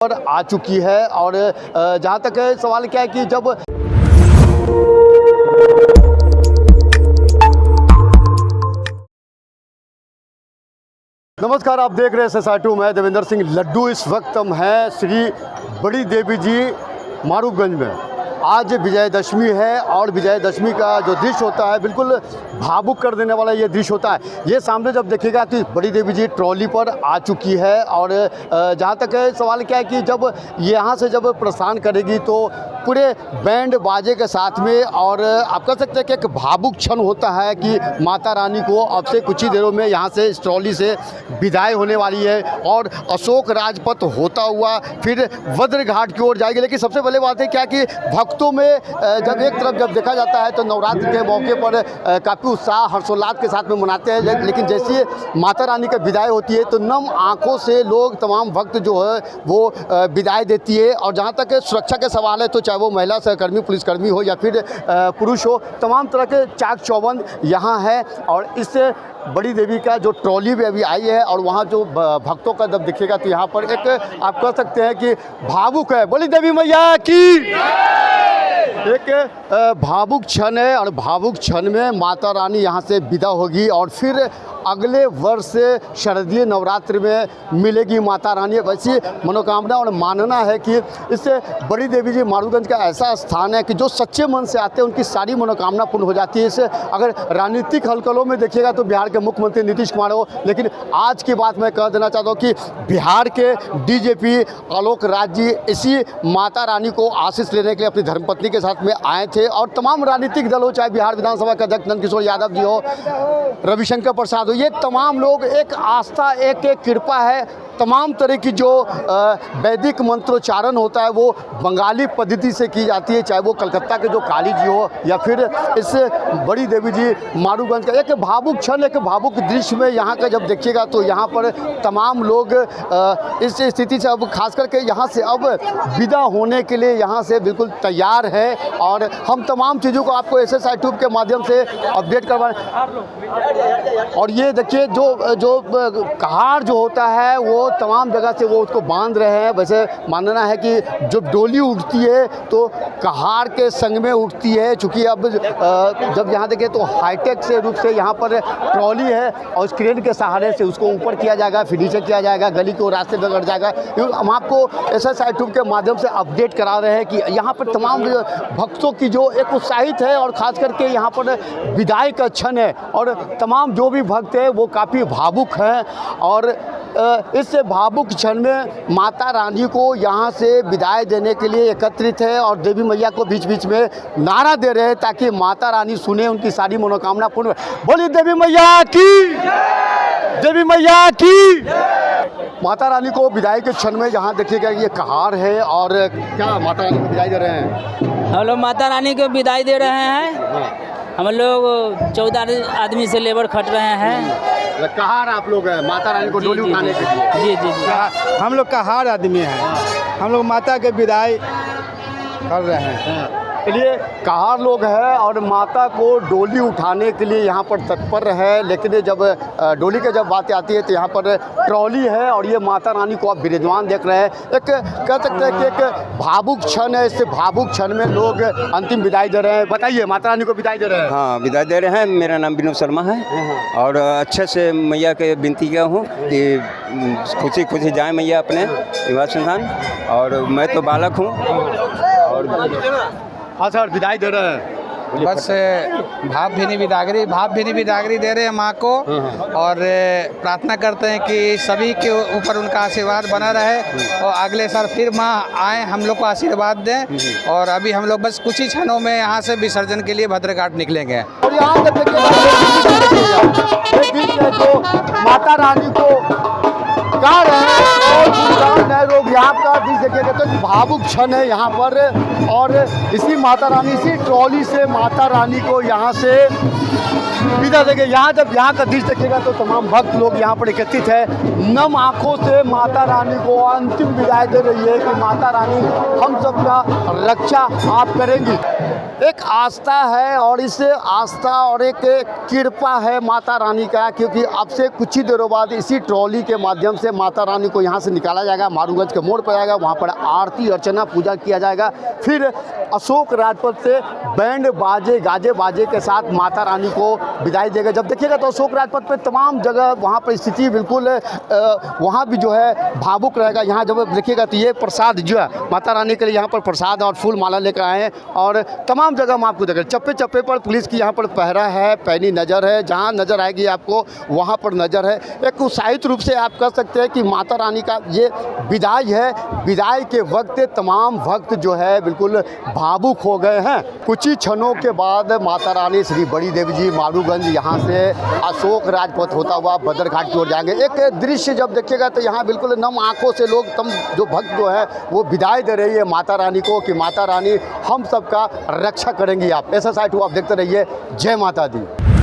पर आ चुकी है। और जहाँ तक सवाल क्या है कि जब नमस्कार, आप देख रहे हैं SSR2। मैं देवेंद्र सिंह लड्डू। इस वक्त हम हैं श्री बड़ी देवी जी मारूफगंज में। आज विजयदशमी है और विजयदशमी का जो दृश्य होता है बिल्कुल भावुक कर देने वाला ये दृश्य होता है। ये सामने जब देखिएगा तो बड़ी देवी जी ट्रॉली पर आ चुकी है। और जहाँ तक सवाल क्या है कि जब यहाँ से जब प्रस्थान करेगी तो पूरे बैंड बाजे के साथ में, और आप कह सकते हैं कि एक भावुक क्षण होता है कि माता रानी को अब से कुछ ही देरों में यहाँ से इस ट्रॉली से विदाई होने वाली है और अशोक राजपथ होता हुआ फिर वज्र घाट की ओर जाएगी। लेकिन सबसे पहले बात है क्या कि भक्तों में जब एक तरफ जब देखा जाता है तो नवरात्र के मौके पर काफ़ी उत्साह हर्षोल्लास के साथ में मनाते हैं, लेकिन जैसे माता रानी का विदाई होती है तो नम आंखों से लोग तमाम भक्त जो है वो विदाई देती है। और जहाँ तक सुरक्षा के सवाल है तो चाहे वो महिला सहकर्मी पुलिसकर्मी हो या फिर पुरुष हो, तमाम तरह के चाक चौबंद यहाँ है। और इससे बड़ी देवी का जो ट्रॉली भी अभी आई है और वहाँ जो भक्तों का जब दिखेगा तो यहाँ पर एक आप कह सकते हैं कि भावुक है। बड़ी देवी मैया की एक भावुक क्षण है। और भावुक क्षण में माता रानी यहाँ से विदा होगी और फिर अगले वर्ष शारदीय नवरात्र में मिलेगी माता रानी। वैसी मनोकामना और मानना है कि इससे बड़ी देवी जी मारूफगंज का ऐसा स्थान है कि जो सच्चे मन से आते हैं उनकी सारी मनोकामना पूर्ण हो जाती है। इससे अगर राजनीतिक हलचलों में देखिएगा तो बिहार के मुख्यमंत्री नीतीश कुमार हो, लेकिन आज की बात मैं कह देना चाहता हूँ कि बिहार के DGP आलोक राज जी इसी माता रानी को आशीष लेने के लिए अपनी धर्मपत्नी के साथ में आए थे। और तमाम राजनीतिक दल हो, चाहे बिहार विधानसभा के अध्यक्ष नंदकिशोर यादव जी हो, रविशंकर प्रसाद, ये तमाम लोग एक आस्था एक कृपा है। तमाम तरह की जो वैदिक मंत्रोच्चारण होता है वो बंगाली पद्धति से की जाती है, चाहे वो कलकत्ता के जो काली जी हो या फिर इस बड़ी देवी जी मारूफगंज का एक भावुक क्षण, एक भावुक दृश्य में यहाँ का जब देखिएगा तो यहाँ पर तमाम लोग इस स्थिति से अब खास करके यहाँ से अब विदा होने के लिए यहाँ से बिल्कुल तैयार है। और हम तमाम चीज़ों को आपको SSR2 के माध्यम से अपडेट करवाएं। और ये देखिए जो कहार जो होता है वो तमाम जगह से वो उसको बांध रहे हैं। वैसे मानना है कि जब डोली उठती है तो कहार के संग में उठती है, चूँकि अब जब यहाँ देखें तो हाईटेक से रूप से यहाँ पर ट्रॉली है और उस क्रेन के सहारे से उसको ऊपर किया जाएगा, फिर नीचे किया जाएगा, गली को रास्ते में गड़ जाएगा। हम आपको SSR2 के माध्यम से अपडेट करा रहे हैं कि यहाँ पर तमाम भक्तों की जो एक उत्साहित है और ख़ास करके यहाँ पर विदाई का क्षण है और तमाम जो भी भक्त हैं वो काफ़ी भावुक हैं। और इस भावुक क्षण में माता रानी को यहाँ से विदाई देने के लिए एकत्रित है और देवी मैया को बीच बीच में नारा दे रहे हैं ताकि माता रानी सुने, उनकी सारी मनोकामना पूर्ण। बोलिए देवी मैया की, देवी मैया की। माता रानी को विदाई के क्षण में यहाँ देखिएगा ये कहार है। और क्या माता रानी को विदाई दे रहे हैं? हम लोग माता रानी को विदाई दे रहे हैं। हम लोग 14 आदमी से लेबर खट रहे हैं। कहार आप लोग हैं माता रानी को डोली उठाने के लिए? जी जी जी, हम लोग कहार आदमी हैं। हम लोग माता के विदाई कर रहे हैं। चलिए, कहार लोग हैं और माता को डोली उठाने के लिए यहाँ पर तत्पर है। लेकिन जब डोली की जब बात आती है तो यहाँ पर ट्रॉली है और ये माता रानी को आप विराजमान देख रहे हैं। एक कह सकते हैं कि एक भावुक क्षण है। इससे भावुक क्षण में लोग अंतिम विदाई दे रहे हैं। बताइए, माता रानी को विदाई दे रहे हैं? हाँ, विदाई दे रहे हैं। मेरा नाम विनोद शर्मा है और अच्छे से मैया के विनती किया हूँ कि खुशी खुशी जाए मैया अपने निवास स्थान। और मैं तो बालक हूँ और हाँ सर, विदाई दे रहे हैं। बस भावभीनी विदागरी दे रहे हैं माँ को और प्रार्थना करते हैं कि सभी के ऊपर उनका आशीर्वाद बना रहे और अगले साल फिर माँ आए, हम लोग को आशीर्वाद दें। और अभी हम लोग बस कुछ ही क्षणों में यहाँ से विसर्जन के लिए भद्रघाट निकलेंगे। और यहाँ जो माता रानी को गा रहे हैं लोग यहाँ का देखिएगा तो भावुक क्षण है यहाँ पर। और इसी माता रानी, इसी ट्रॉली से माता रानी को यहाँ से विदा देंगे। यहाँ जब यहाँ का दृश्य देखिएगा तो तमाम भक्त लोग यहाँ पर एकत्रित है। नम आँखों से माता रानी को अंतिम विदाई दे रही है कि माता रानी हम सबका रक्षा आप करेंगी। एक आस्था है और इस आस्था और एक कृपा है माता रानी का, क्योंकि अब से कुछ ही देरों बाद इसी ट्रॉली के माध्यम से माता रानी को यहाँ से निकाला जाएगा, मारूगंज के मोड़ पर जाएगा, वहाँ पर आरती अर्चना पूजा किया जाएगा। फिर अशोक राजपथ से बैंड बाजे गाजे बाजे के साथ माता रानी को विदाई देगा। जब देखिएगा तो अशोक राजपथ पे तमाम जगह वहाँ पर स्थिति बिल्कुल वहाँ भी जो है भावुक रहेगा। यहाँ जब देखिएगा तो ये प्रसाद जो है माता रानी के लिए यहाँ पर प्रसाद और फूल माला लेकर आए हैं और तमाम जगह हम आपको देखें चप्पे चप्पे पर पुलिस की यहाँ पर पहरा है, पैनी नज़र है, जहाँ नज़र आएगी आपको वहाँ पर नज़र है। एक उत्साहित रूप से आप कह सकते हैं कि माता रानी का ये विदाई है। विदाई के वक्त तमाम भक्त जो है बिल्कुल भावुक हो गए हैं। कुछ ही क्षणों के बाद माता रानी श्री बड़ी देवी जी मारूगंज यहाँ से अशोक राजपथ होता हुआ बदरघाट की ओर जाएंगे। एक दृश्य जब देखिएगा तो यहाँ बिल्कुल नम आंखों से लोग जो भक्त जो है वो विदाई दे रही है माता रानी को कि माता रानी हम सबका रक्षा करेंगी। आप SSI 2 आप देखते रहिए। जय माता दी।